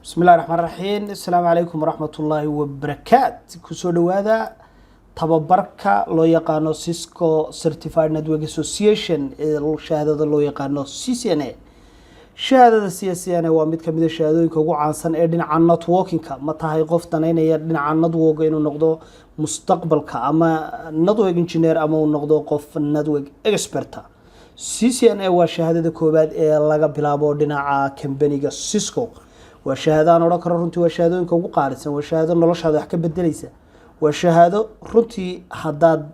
بسم الله الرحمن الرحيم السلام عليكم ورحمة الله وبركاته كسودو هذا تببركة لو يقانو سيسكو Certified Network Association الشهادة لو يقانو CCNA شهادة CCNA ومد كمية الشهادة كوجو عنصن إدين عن networking ما تهاي قفتنا هنا يدين عن network إنه نقدو مستقبل كأما network engineer أما نقدو قف network expert CCNA وشهادة كوباد لقى بلابو دين ع كمبانيجا سيسكو وشهادة أنا ركر رنتي وشهادة إنك وقارس وشهادة نلاش هذا حكي بدليسة وشهادة رنتي حداد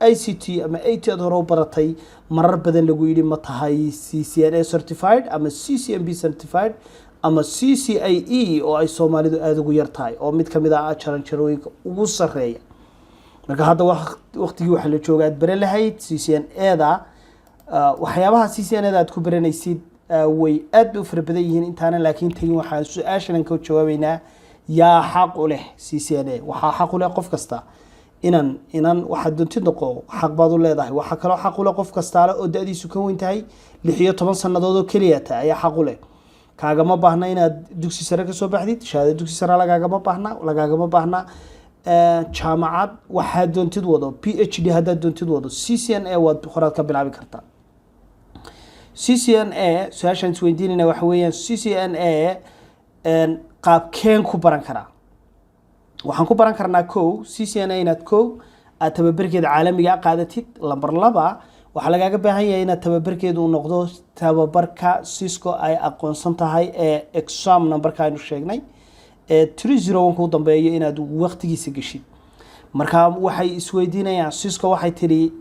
ICT أما AT أدورو برتاي مرر بدل لقولي متهاي CCNA certified أما CCNB certified أما CCIE أو أي سومالي دو أدو يرتاي أو ميت كميدا أشارن شرويك وصرية مركا هذا وقت يوحل الجوجات بريله هاي CCNA دا وحيابها CCNA دا تكون برينا يسيد way أدو فربديهن إنتانا لكن تيجي واحد سؤال كوت جوابنا يا حق له CCNA وح حق له قف كستا إنن واحد دون تدقو حق بعض الله ده وحق له حق له قف كستا على أدي سكون انتهي لحية طبعا سنة دو كليته يا حق له كاجا ما بحنا إن دوكسي سرك الصبح دي شهادة دوكسي سر على كاجا ما بحنا ولا كاجا ما بحنا جامعات واحد دون تدوده PhD هذا دون تدوده CCNA وخرات كبل عبي كرتا CCNA سؤال سويديننا وحويا CCNA قاب كين كبران كرا وحن كبران كرنا كو CCNA نات كو تببركيد عالمي قادتي لمبر لبا وحلقة بهاي إن تببركيد ونقطة تببركا سيسكو أي أقون سنتهاي exam نمبر كانوا شيء 301 كو ضمبي إن دو وقت يسجشي مركب وحي سويدينا يعني سيسكو وحي تري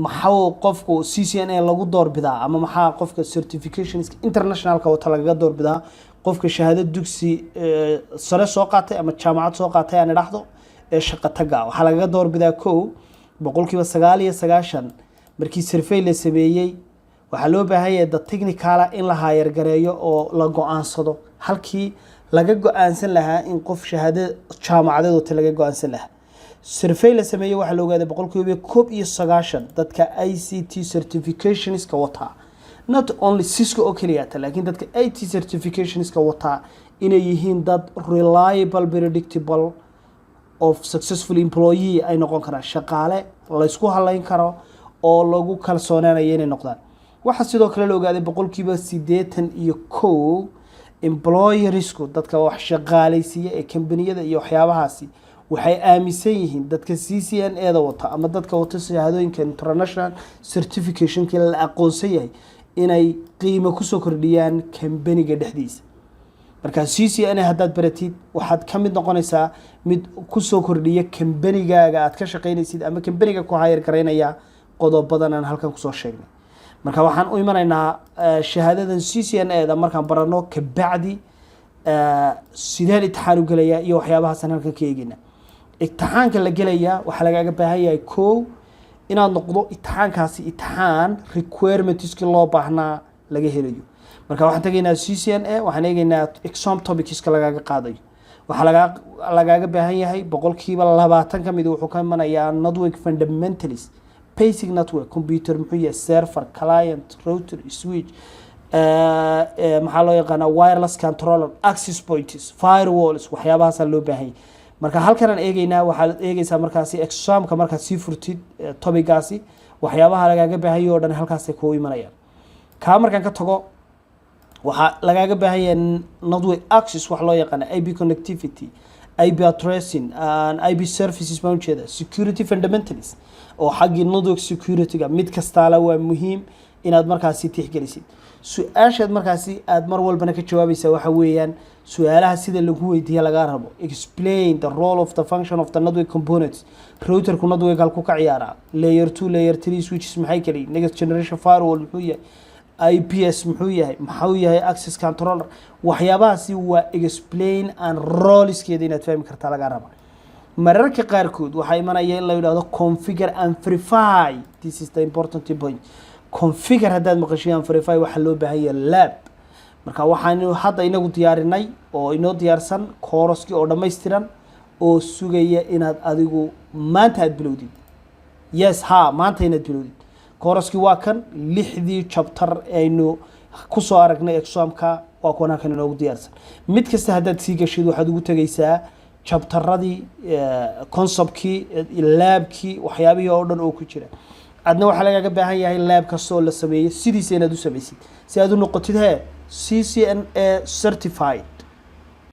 maxaa qofku CCNA lagu doorbidaa ama maxaa qofka certifications international ka wata laga doorbidaa qofka shahaadad dugsi sare soo qaatay ama jaamacad soo qaatay aan dhaxdo ee shaqo taga waxa laga doorbidaa koow boqolkiiba 99 markii survey la sameeyay waxa loo baahan yahay dad technical in la hayr gareeyo oo la go'aansado halkii laga go'aansan lahaa in qof shahaadad jaamacadeed oo laga go'aansan lahaa survey la sameeyay waxa loo gaaday boqolkiiba 190 dadka ICT certifications ka wata not only Cisco oo kaliya laakiin dadka IT certifications ka wata inay yihiin dad reliable predictable of successful employee ay noqon karaan shaqaale la isku halayn karo oo lagu kalsoonaanayo inay noqdaan waxa sidoo kale loo gaaday boqolkiiba 81 employersku dadka wax shaqaalaysiya ee kambaniyada iyo waxyaabahaasi waxay aaminsan yihiin dadka CCNA da wata ama dadka wata shahaadooyinka international certification kii la aqoonsan yahay inay qiimo ku soo kordhiyaan kambaniga dhexdiisa marka CCNA haddaad baratid waxaad ka mid noqonaysaa mid ku soo kordhiya kambanigaaga aad ka shaqaynaysid ama kambaniga ku hayr gareynaya qodobadan aan halkan ku soo sheegnay marka waxaan u imanaynaa shahaadadan CCNA da markaan barano ka bacdi sideen imtixaan u galaya iyo waxyaabahaas aan halkan ka eegina imtixaanka la galaya waxa laga baahan yahay koow inaad noqdo imtixaankaasi imtixaan requirements loo baahnaa laga helayo marka waxaan tagaynaa CCNA waxaan eegaynaa exam topics laga qaadayo waxa laga baahan yahay boqolkiiba 20 kamid wuxuu ka imanayaa network fundamentals basic network computer muxuu yahay server client router switch maxaa loo yaqaan wireless controller access points firewalls waxyaabahaas loo baahan yahay marka halkan aan eegaynaa waxa eegaysaa markaasi examka marka si furtid topigaasi waxyaabaha lagaga baahan yahay oo dhan halkaas ay ku imanayaan ka markaan ka tago waxa lagaga baahan yahay network access wax loo yaqaan IP connectivity IP addressing and IP services manager security fundamentals oo xagii network security ga mid kasta la waa muhiim inaad markaasi tixgelisid su'aashaad markaasi aad mar walbana ka jawaabaysaa waxa weeyaan su'aalaha sida lagu weydiiyo laga rabo explain the role of the function of the network components router ku network halku ka ciyaara layer 2 layer 3 switches maxay kale next generation firewall muxuu yahay IPS muxuu yahay access controller waxyaabahaasi waa explain and roleskeeda inaad fahmi kartaa laga rabo mararka qaarkood waxa imanaya in la yiraahdo configure and verify this is the important point configure haddaad maqashiyaan verify waxa loo baahan yahay lab marka waxaan hadda inagu diyaarinay oo inoo diyaarsan course-kii oo dhameystiran oo sugaya inaad adigu maanta aad bilowdid yes maanta inaad bilowdid course-kii waa kan 6 chapter aynu ku soo aragnay exam-ka waa kuwan halkan inoogu diyaarsan mid kasta haddaad sii gashid waxaad ugu tegaysaa chapteradii conceptkii laabkii waxyaabihii oo dhan oo ku jira adna waxaa lagaaga baahan yahay laab kasta oo la sameeyey sidiisa inaad u samaysid si aad u noqotid CCNA certified